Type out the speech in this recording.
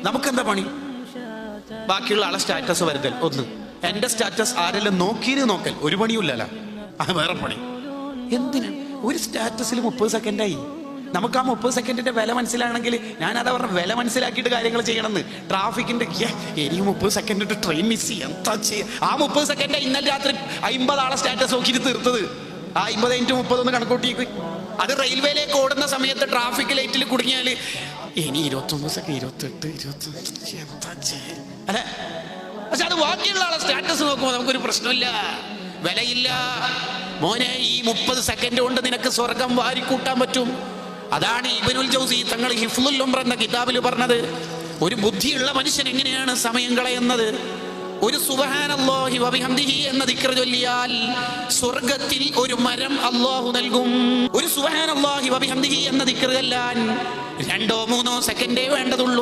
നമുക്കെന്താ പണി? ബാക്കിയുള്ള ആളെ സ്റ്റാറ്റസ് വരുതൽ ഒന്ന്, എന്റെ സ്റ്റാറ്റസ് ആരെല്ലാം നോക്കൽ ഒരു പണിയുമില്ലല്ലോ, അത് വേറെ പണി. എന്തിനാ ഒരു സ്റ്റാറ്റസിൽ 30 സെക്കൻഡായി? നമുക്ക് ആ 30 സെക്കൻഡിന്റെ വില മനസ്സിലാണെങ്കിൽ ഞാനതാ പറഞ്ഞ വില മനസ്സിലാക്കിയിട്ട് കാര്യങ്ങൾ ചെയ്യണമെന്ന്. ട്രാഫിക്കിന്റെ ഇനി 30 സെക്കൻഡ് ട്രെയിൻ മിസ് ചെയ്യാം, എന്താ ചെയ്യാ? ആ 30 സെക്കൻഡ് ഇന്നലെ രാത്രി 50 ആളെ സ്റ്റാറ്റസ് നോക്കിയിട്ട് തീർത്തത്. ആ 50 × 30 കണക്കൂട്ടിക്ക്. അത് റെയിൽവേയിലേക്ക് ഓടുന്ന സമയത്ത് ട്രാഫിക് ലൈറ്റിൽ കുടുങ്ങിയാൽ ഇനി 21 സെക്കൻഡ് 28 25 എന്താ ചെയ്യാ അല്ലെ? പക്ഷെ അത് ബാക്കിയുള്ള ആളെ സ്റ്റാറ്റസ് നോക്കുമ്പോൾ നമുക്കൊരു പ്രശ്നമില്ല, വിലയില്ല. മോനെ, ഈ 30 സെക്കൻഡ് കൊണ്ട് നിനക്ക് സ്വർഗം വാരിക്കൂട്ടാൻ പറ്റും. അതാണ് ഇബ്നുൽ ജൗസി തങ്ങൾ ഹിഫ്ളുൽ ഉംറ എന്ന കിതാബിൽ പറഞ്ഞത്. ഒരു ബുദ്ധിയുള്ള മനുഷ്യൻ എങ്ങനെയാണ് സമയം കളയുന്നത്? ഒരു സുബ്ഹാനല്ലാഹി വബിഹംദിഹി എന്ന ദിക്ർ ചൊല്ലിയാൽ സ്വർഗത്തിൽ ഒരു മരം അല്ലാഹു നൽകും. ഒരു സുബ്ഹാനല്ലാഹി വബിഹംദിഹി എന്ന ദിക്ർ ചൊല്ലാൻ 2 or 3 സെക്കൻഡേ വേണ്ടതുള്ളൂ.